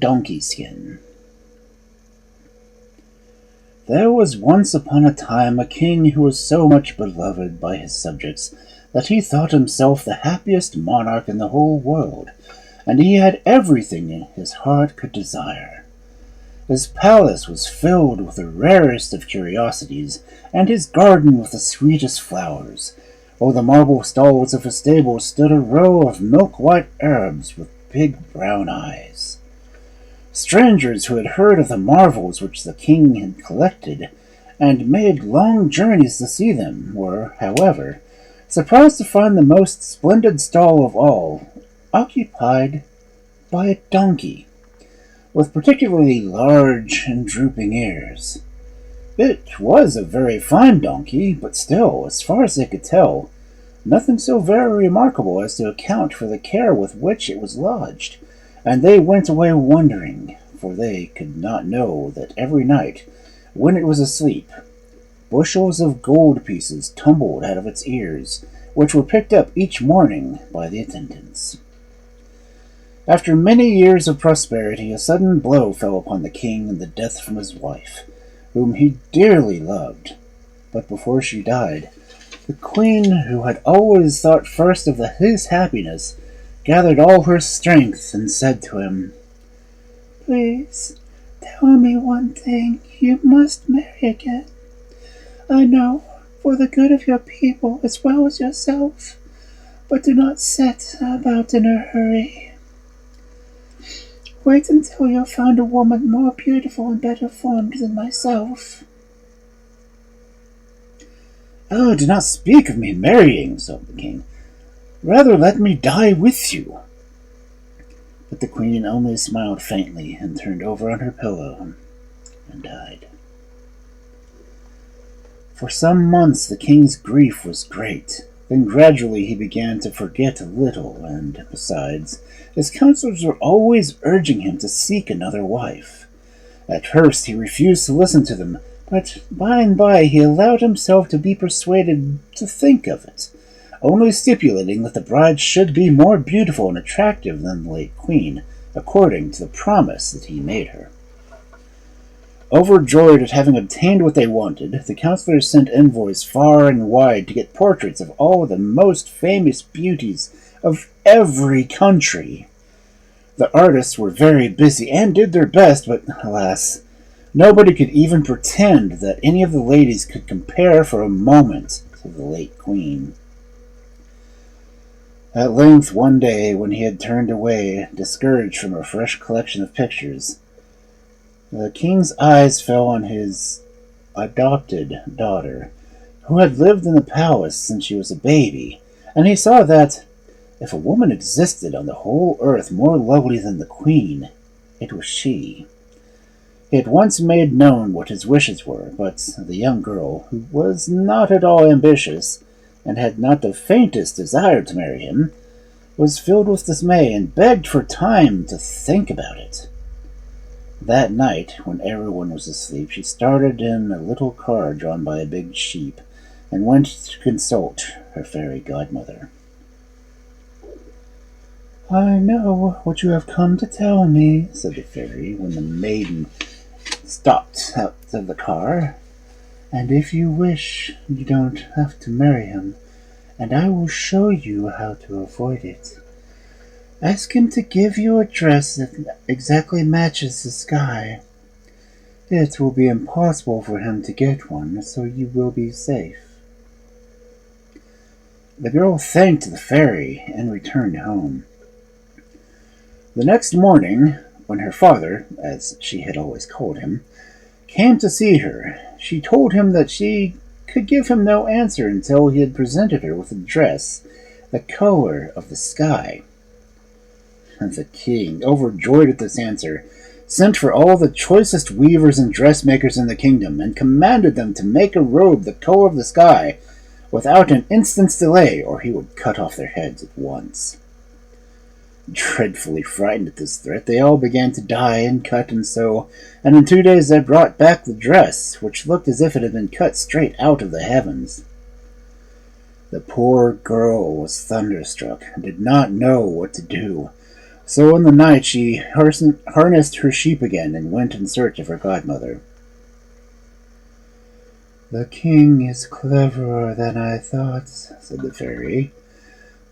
donkey skin. There was once upon a time a king who was so much beloved by his subjects that he thought himself the happiest monarch in the whole world, and he had everything his heart could desire. His palace was filled with the rarest of curiosities, and his garden with the sweetest flowers, while the marble stalls of his stable stood a row of milk-white Arabs with big brown eyes. Strangers who had heard of the marvels which the king had collected, and made long journeys to see them, were, however, surprised to find the most splendid stall of all occupied by a donkey, with particularly large and drooping ears. It was a very fine donkey, but still, as far as they could tell, nothing so very remarkable as to account for the care with which it was lodged, and they went away wondering, for they could not know that every night, when it was asleep, bushels of gold pieces tumbled out of its ears, which were picked up each morning by the attendants. After many years of prosperity, a sudden blow fell upon the king in the death from his wife, whom he dearly loved. But before she died, the queen, who had always thought first of his happiness, gathered all her strength and said to him, "Please, tell me one thing. You must marry again. I know, for the good of your people as well as yourself, but do not set about in a hurry. Wait until you have found a woman more beautiful and better formed than myself." "Oh, do not speak of me marrying," sobbed the king. "Rather let me die with you." But the queen only smiled faintly and turned over on her pillow and died. For some months the king's grief was great. Then gradually he began to forget a little, and, besides, his counselors were always urging him to seek another wife. At first he refused to listen to them, but by and by he allowed himself to be persuaded to think of it, only stipulating that the bride should be more beautiful and attractive than the late queen, according to the promise that he made her. Overjoyed at having obtained what they wanted, the counselors sent envoys far and wide to get portraits of all the most famous beauties of every country. The artists were very busy and did their best, but, alas, nobody could even pretend that any of the ladies could compare for a moment to the late queen. At length, one day, when he had turned away, discouraged from a fresh collection of pictures, the king's eyes fell on his adopted daughter, who had lived in the palace since she was a baby, and he saw that, if a woman existed on the whole earth more lovely than the queen, it was she. He had once made known what his wishes were, but the young girl, who was not at all ambitious, and had not the faintest desire to marry him, was filled with dismay and begged for time to think about it. That night, when everyone was asleep, she started in a little car drawn by a big sheep, and went to consult her fairy godmother. "I know what you have come to tell me," said the fairy, when the maiden stopped out of the car. "And if you wish, you don't have to marry him, and I will show you how to avoid it. Ask him to give you a dress that exactly matches the sky. It will be impossible for him to get one, so you will be safe." The girl thanked the fairy and returned home. The next morning, when her father, as she had always called him, came to see her, she told him that she could give him no answer until he had presented her with a dress the color of the sky. The king, overjoyed at this answer, sent for all the choicest weavers and dressmakers in the kingdom, and commanded them to make a robe the color of the sky, without an instant's delay, or he would cut off their heads at once. Dreadfully frightened at this threat, they all began to dye and cut and sew, and in 2 days they brought back the dress, which looked as if it had been cut straight out of the heavens. The poor girl was thunderstruck, and did not know what to do. So in the night she harnessed her sheep again and went in search of her godmother. "The king is cleverer than I thought," said the fairy,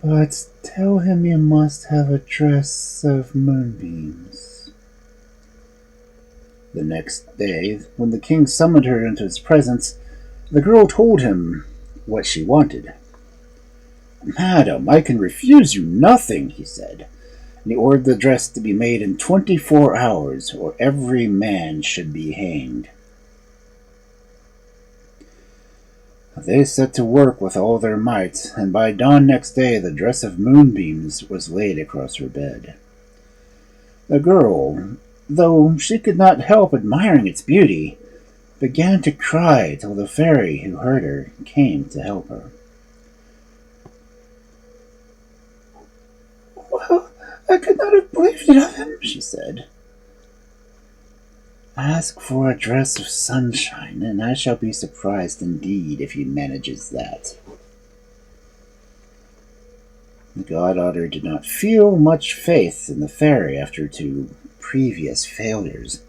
"but tell him you must have a dress of moonbeams." The next day, when the king summoned her into his presence, the girl told him what she wanted. "Madam, I can refuse you nothing," he said, and he ordered the dress to be made in 24 hours, or every man should be hanged. They set to work with all their might, and by dawn next day the dress of moonbeams was laid across her bed. The girl, though she could not help admiring its beauty, began to cry till the fairy who heard her came to help her. "Well, I could not have believed it of him," she said. "Ask for a dress of sunshine, and I shall be surprised indeed if he manages that." The goddaughter did not feel much faith in the fairy after 2 previous failures,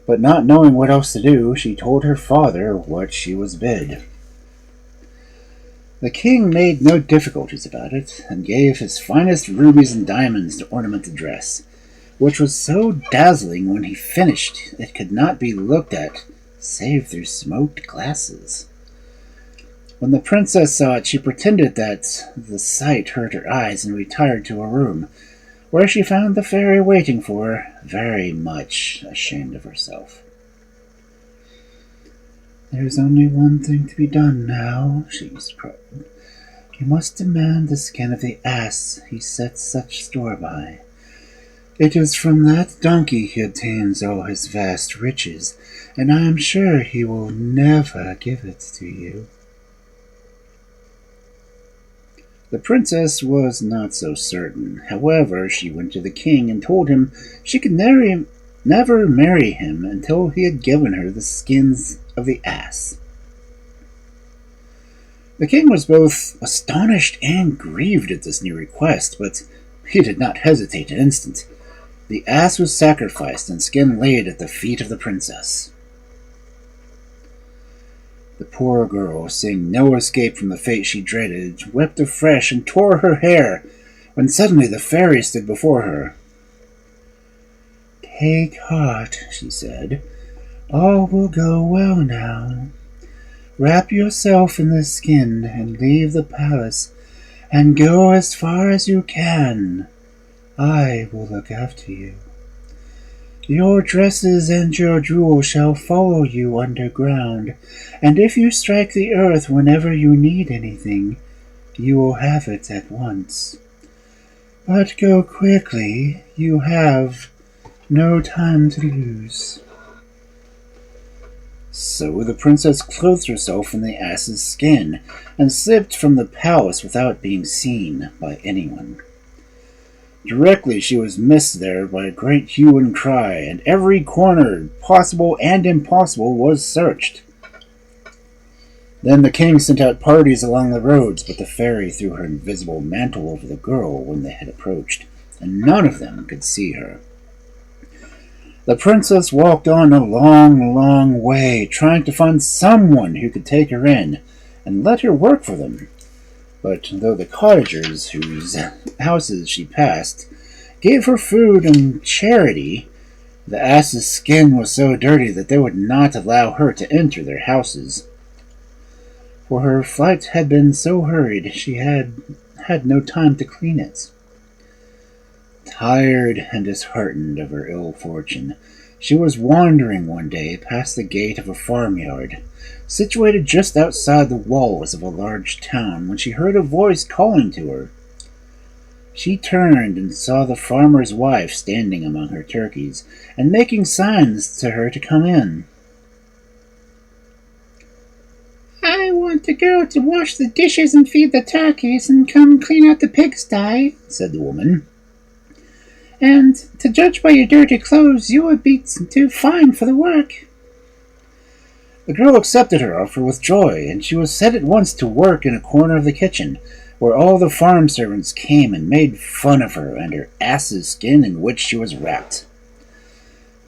but not knowing what else to do, she told her father what she was bid. The king made no difficulties about it, and gave his finest rubies and diamonds to ornament the dress, which was so dazzling when he finished it could not be looked at save through smoked glasses. When the princess saw it, she pretended that the sight hurt her eyes and retired to her room, where she found the fairy waiting for her, very much ashamed of herself. "There is only one thing to be done now," she cried. "You must demand the skin of the ass he sets such store by. It is from that donkey he obtains all his vast riches, and I am sure he will never give it to you." The princess was not so certain. However, she went to the king and told him she could never marry him until he had given her the skins of the ass. The king was both astonished and grieved at this new request, but he did not hesitate an instant. The ass was sacrificed and skin laid at the feet of the princess. The poor girl, seeing no escape from the fate she dreaded, wept afresh and tore her hair, when suddenly the fairy stood before her. "Take heart," she said. "All will go well now. Wrap yourself in the skin and leave the palace, and go as far as you can. I will look after you. Your dresses and your jewels shall follow you underground, and if you strike the earth whenever you need anything, you will have it at once. But go quickly, you have no time to lose." So the princess clothed herself in the ass's skin, and slipped from the palace without being seen by anyone. Directly she was missed there by a great hue and cry, and every corner, possible and impossible, was searched. Then the king sent out parties along the roads, but the fairy threw her invisible mantle over the girl when they had approached, and none of them could see her. The princess walked on a long, long way, trying to find someone who could take her in and let her work for them. But though the cottagers whose houses she passed gave her food and charity, the ass's skin was so dirty that they would not allow her to enter their houses. For her flight had been so hurried, she had had no time to clean it. Tired and disheartened of her ill fortune, she was wandering one day past the gate of a farmyard, situated just outside the walls of a large town, when she heard a voice calling to her. She turned and saw the farmer's wife standing among her turkeys, and making signs to her to come in. "I want the girl to wash the dishes and feed the turkeys and come clean out the pigsty," said the woman. "And, to judge by your dirty clothes, you would be too fine for the work." The girl accepted her offer with joy, and she was set at once to work in a corner of the kitchen, where all the farm servants came and made fun of her and her ass's skin in which she was wrapped.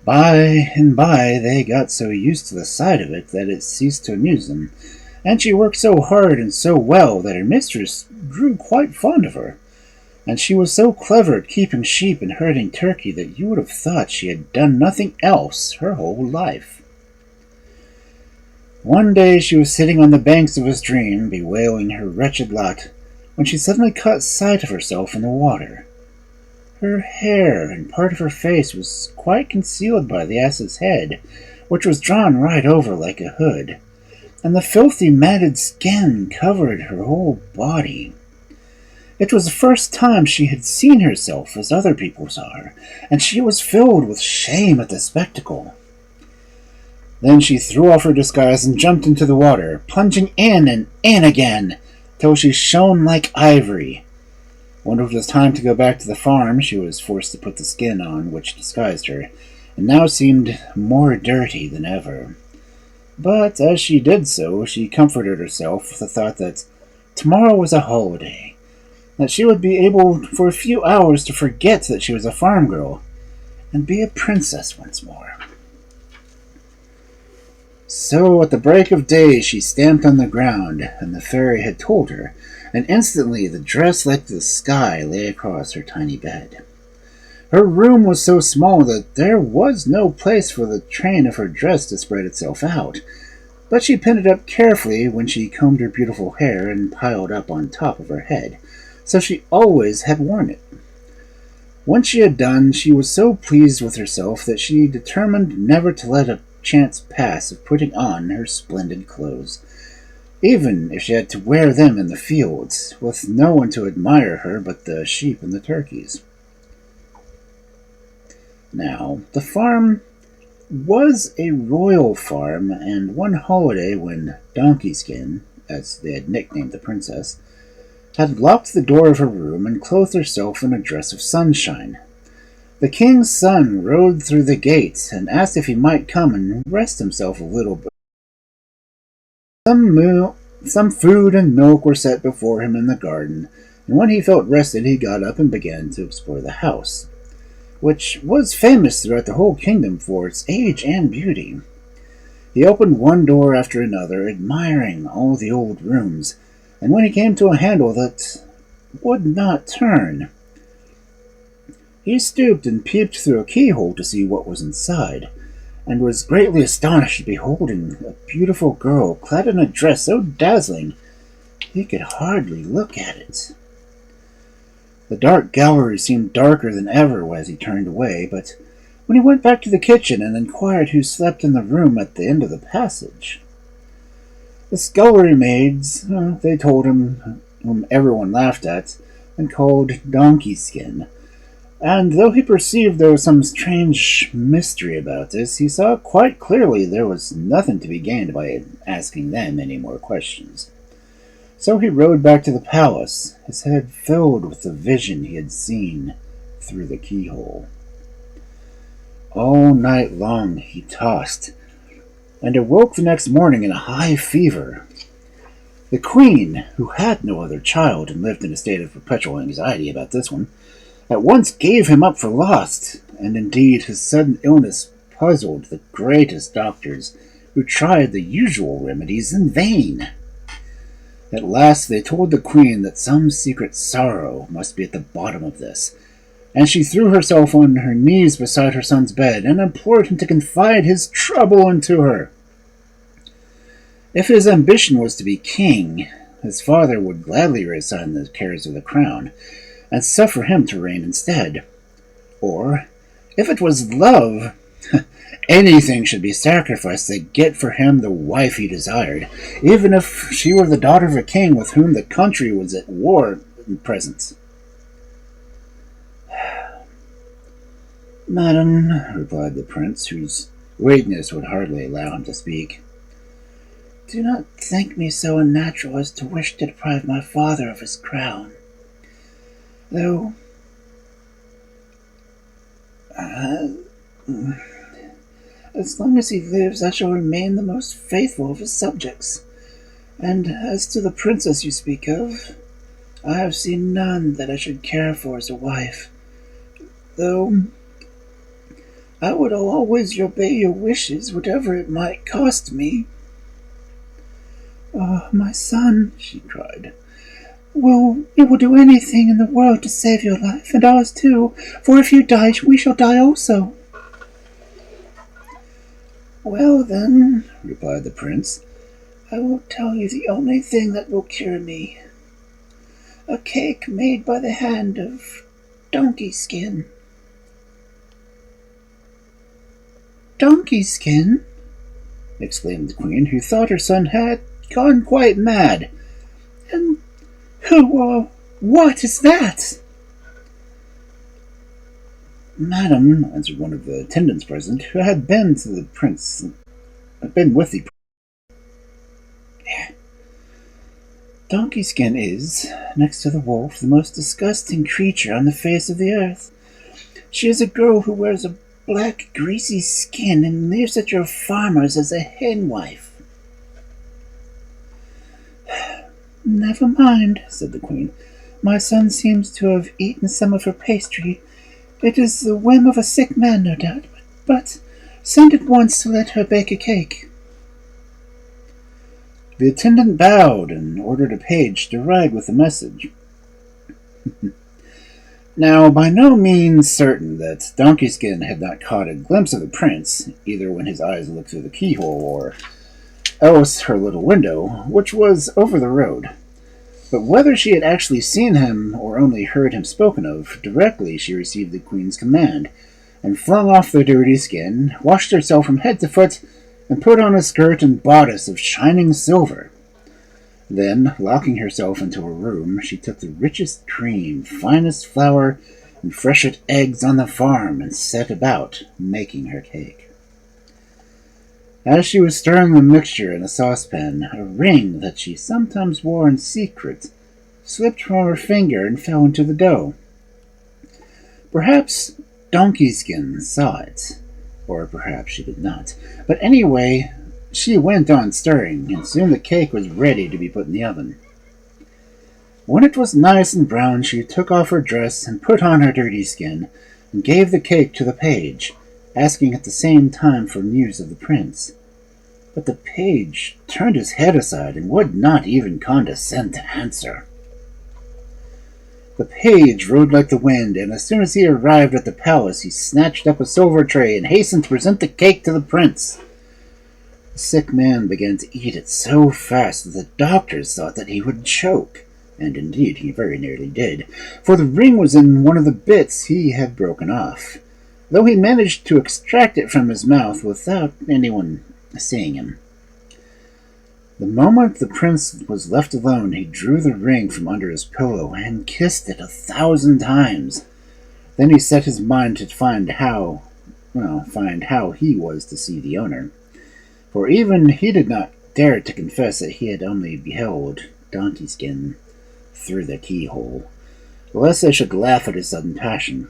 By and by they got so used to the sight of it that it ceased to amuse them, and she worked so hard and so well that her mistress grew quite fond of her, and she was so clever at keeping sheep and herding turkey that you would have thought she had done nothing else her whole life. One day she was sitting on the banks of a stream, bewailing her wretched lot, when she suddenly caught sight of herself in the water. Her hair and part of her face was quite concealed by the ass's head, which was drawn right over like a hood, and the filthy matted skin covered her whole body. It was the first time she had seen herself as other people saw her, and she was filled with shame at the spectacle. Then she threw off her disguise and jumped into the water, plunging in and in again, till she shone like ivory. When it was time to go back to the farm, she was forced to put the skin on which disguised her, and now seemed more dirty than ever. But as she did so, she comforted herself with the thought that tomorrow was a holiday, that she would be able for a few hours to forget that she was a farm girl, and be a princess once more. So at the break of day she stamped on the ground, and the fairy had told her, and instantly the dress like the sky lay across her tiny bed. Her room was so small that there was no place for the train of her dress to spread itself out, but she pinned it up carefully when she combed her beautiful hair and piled up on top of her head, so she always had worn it. When she had done, she was so pleased with herself that she determined never to let a chance pass of putting on her splendid clothes, even if she had to wear them in the fields, with no one to admire her but the sheep and the turkeys. Now, the farm was a royal farm, and one holiday when Donkeyskin, as they had nicknamed the princess, had locked the door of her room and clothed herself in a dress of sunshine, the king's son rode through the gates and asked if he might come and rest himself a little bit. Some food and milk were set before him in the garden, and when he felt rested he got up and began to explore the house, which was famous throughout the whole kingdom for its age and beauty. He opened one door after another, admiring all the old rooms, and when he came to a handle that would not turn, he stooped and peeped through a keyhole to see what was inside, and was greatly astonished at beholding a beautiful girl clad in a dress so dazzling he could hardly look at it. The dark gallery seemed darker than ever as he turned away, but when he went back to the kitchen and inquired who slept in the room at the end of the passage, the scullery maids, they told him, whom everyone laughed at, and called Donkeyskin. And though he perceived there was some strange mystery about this, he saw quite clearly there was nothing to be gained by asking them any more questions. So he rode back to the palace, his head filled with the vision he had seen through the keyhole. All night long he tossed, and awoke the next morning in a high fever. The queen, who had no other child and lived in a state of perpetual anxiety about this one, at once gave him up for lost, and indeed his sudden illness puzzled the greatest doctors, who tried the usual remedies in vain. At last they told the queen that some secret sorrow must be at the bottom of this, and she threw herself on her knees beside her son's bed and implored him to confide his trouble unto her. If his ambition was to be king, his father would gladly resign the cares of the crown, and suffer him to reign instead. Or, if it was love, anything should be sacrificed to get for him the wife he desired, even if she were the daughter of a king with whom the country was at war in present. Madam, replied the prince, whose weakness would hardly allow him to speak, do not think me so unnatural as to wish to deprive my father of his crown. Though, as long as he lives, I shall remain the most faithful of his subjects. And as to the princess you speak of, I have seen none that I should care for as a wife, though I would always obey your wishes, whatever it might cost me." "Oh, my son," she cried, "we will do anything in the world to save your life, and ours too, for if you die, we shall die also." "Well, then," replied the prince, "I will tell you the only thing that will cure me. A cake made by the hand of donkey skin." "Donkey skin?" exclaimed the queen, who thought her son had gone quite mad. "And what is that?" "Madam," answered one of the attendants present, who had been with the prince, "donkey skin is, next to the wolf, the most disgusting creature on the face of the earth. She is a girl who wears a black, greasy skin and lives at your farmer's as a hen wife." "Never mind," said the queen. "My son seems to have eaten some of her pastry. It is the whim of a sick man, no doubt, but send at once to let her bake a cake." The attendant bowed and ordered a page to ride with the message. Now, by no means certain that Donkeyskin had not caught a glimpse of the prince, either when his eyes looked through the keyhole or else her little window, which was over the road. But whether she had actually seen him or only heard him spoken of, directly she received the queen's command, and flung off the dirty skin, washed herself from head to foot, and put on a skirt and bodice of shining silver. Then, locking herself into a room, she took the richest cream, finest flour, and freshest eggs on the farm, and set about making her cake. As she was stirring the mixture in a saucepan, a ring that she sometimes wore in secret slipped from her finger and fell into the dough. Perhaps Donkeyskin saw it, or perhaps she did not. But anyway, she went on stirring, and soon the cake was ready to be put in the oven. When it was nice and brown, she took off her dress and put on her dirty skin, and gave the cake to the page, asking at the same time for news of the prince. But the page turned his head aside and would not even condescend to answer. The page rode like the wind, and as soon as he arrived at the palace, he snatched up a silver tray and hastened to present the cake to the prince. The sick man began to eat it so fast that the doctors thought that he would choke, and indeed he very nearly did, for the ring was in one of the bits he had broken off, though he managed to extract it from his mouth without anyone seeing him. The moment the prince was left alone, he drew the ring from under his pillow and kissed it 1,000 times. Then he set his mind to find how he was to see the owner, for even he did not dare to confess that he had only beheld Donkeyskin through the keyhole, lest they should laugh at his sudden passion.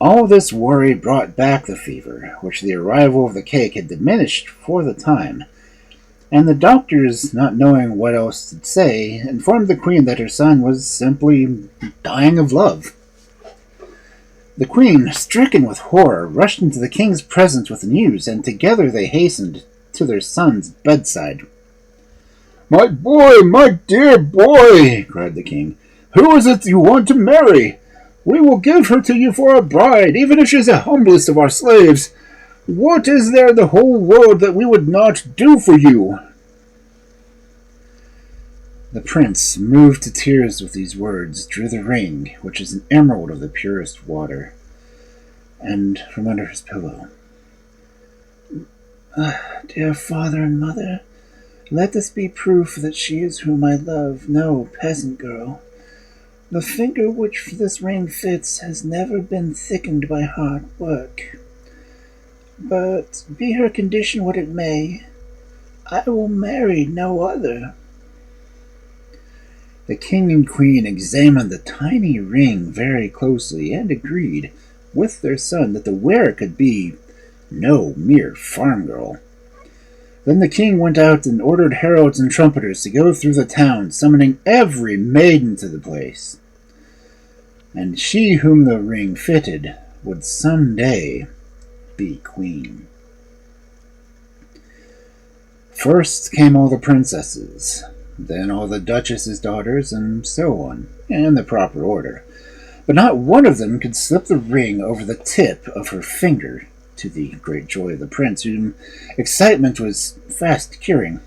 All this worry brought back the fever, which the arrival of the cake had diminished for the time, and the doctors, not knowing what else to say, informed the queen that her son was simply dying of love. The queen, stricken with horror, rushed into the king's presence with the news, and together they hastened to their son's bedside. "My boy, my dear boy," cried the king, "who is it you want to marry? We will give her to you for a bride, even if she is the humblest of our slaves. What is there in the whole world that we would not do for you?" The prince, moved to tears with these words, drew the ring, which is an emerald of the purest water, and from under his pillow. "Dear father and mother, let this be proof that she is whom I love, no peasant girl. The finger which this ring fits has never been thickened by hard work. But be her condition what it may, I will marry no other." The king and queen examined the tiny ring very closely and agreed with their son that the wearer could be no mere farm girl. Then the king went out and ordered heralds and trumpeters to go through the town, summoning every maiden to the place. And she whom the ring fitted would some day be queen. First came all the princesses, then all the duchesses' daughters, and so on, in the proper order. But not one of them could slip the ring over the tip of her finger, to the great joy of the prince, whom excitement was fast curing.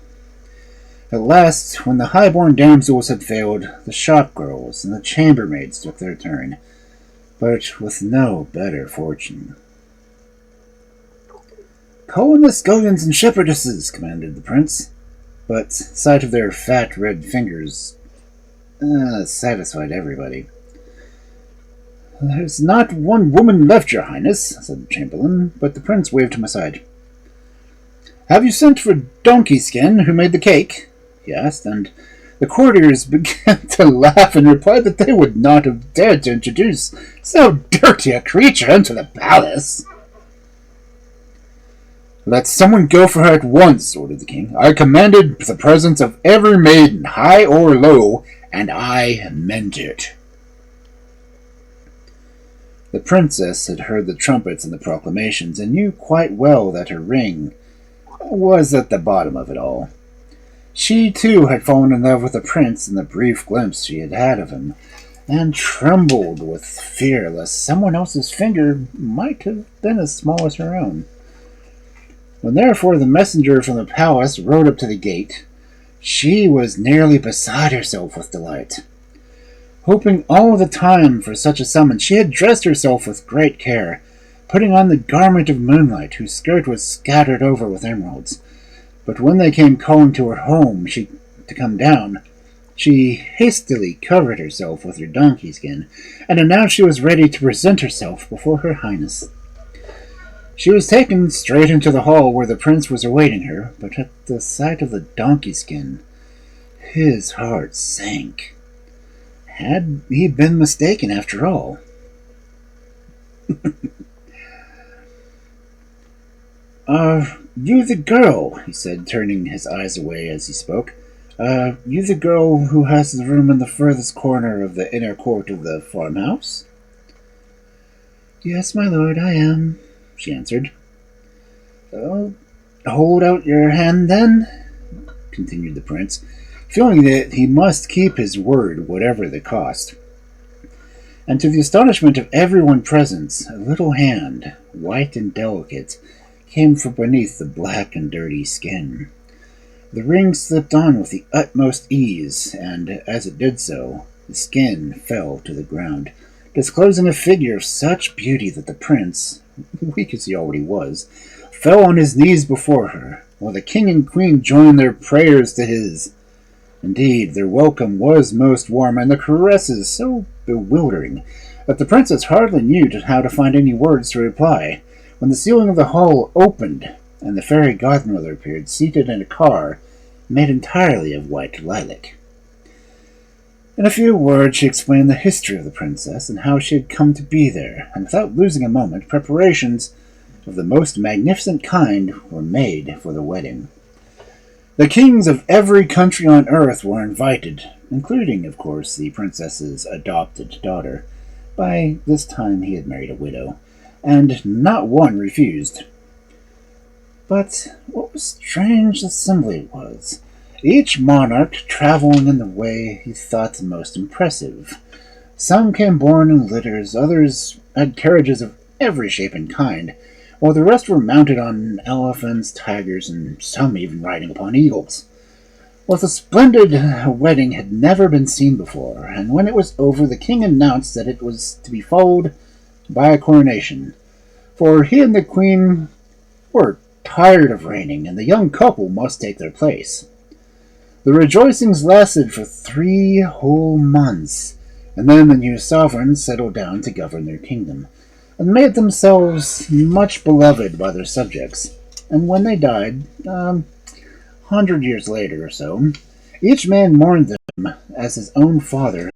At last, when the high-born damsels had failed, the shop-girls and the chambermaids took their turn, but with no better fortune. "Call in the scullions and shepherdesses," commanded the prince, but sight of their fat red fingers satisfied everybody. "There's not one woman left, your highness," said the chamberlain, but the prince waved him aside. "Have you sent for Donkey Skin, who made the cake?" he asked, and the courtiers began to laugh and replied that they would not have dared to introduce so dirty a creature into the palace. "Let someone go for her at once," ordered the king. "I commanded the presence of every maiden, high or low, and I meant it." The princess had heard the trumpets and the proclamations, and knew quite well that her ring was at the bottom of it all. She, too, had fallen in love with the prince in the brief glimpse she had had of him, and trembled with fear lest someone else's finger might have been as small as her own. When therefore the messenger from the palace rode up to the gate, she was nearly beside herself with delight. Hoping all the time for such a summons, she had dressed herself with great care, putting on the garment of moonlight, whose skirt was scattered over with emeralds. But when they came calling to her home to come down, she hastily covered herself with her donkey skin, and announced she was ready to present herself before her highness. She was taken straight into the hall where the prince was awaiting her, but at the sight of the donkey skin, his heart sank. Had he been mistaken after all? "Are you the girl," he said, turning his eyes away as he spoke, "you the girl who has the room in the furthest corner of the inner court of the farmhouse?" "Yes, my lord, I am," she answered. "Hold out your hand, then," continued the prince, feeling that he must keep his word, whatever the cost. And to the astonishment of everyone present, a little hand, white and delicate, came from beneath the black and dirty skin. The ring slipped on with the utmost ease, and as it did so, the skin fell to the ground, disclosing a figure of such beauty that the prince, weak as he already was, fell on his knees before her, while the king and queen joined their prayers to his. Indeed, their welcome was most warm, and the caresses so bewildering that the princess hardly knew how to find any words to reply, when the ceiling of the hall opened, and the fairy godmother appeared, seated in a car made entirely of white lilac. In a few words she explained the history of the princess, and how she had come to be there, and without losing a moment, preparations of the most magnificent kind were made for the wedding. The kings of every country on earth were invited, including, of course, the princess's adopted daughter. By this time he had married a widow, and not one refused. But what was strange assembly was, each monarch traveling in the way he thought most impressive. Some came borne in litters, others had carriages of every shape and kind, while the rest were mounted on elephants, tigers, and some even riding upon eagles. Well, the splendid wedding had never been seen before, and when it was over, the king announced that it was to be followed by a coronation, for he and the queen were tired of reigning, and the young couple must take their place. The rejoicings lasted for 3 whole months, and then the new sovereigns settled down to govern their kingdom, and made themselves much beloved by their subjects. And when they died, 100 years later or so, each man mourned them as his own father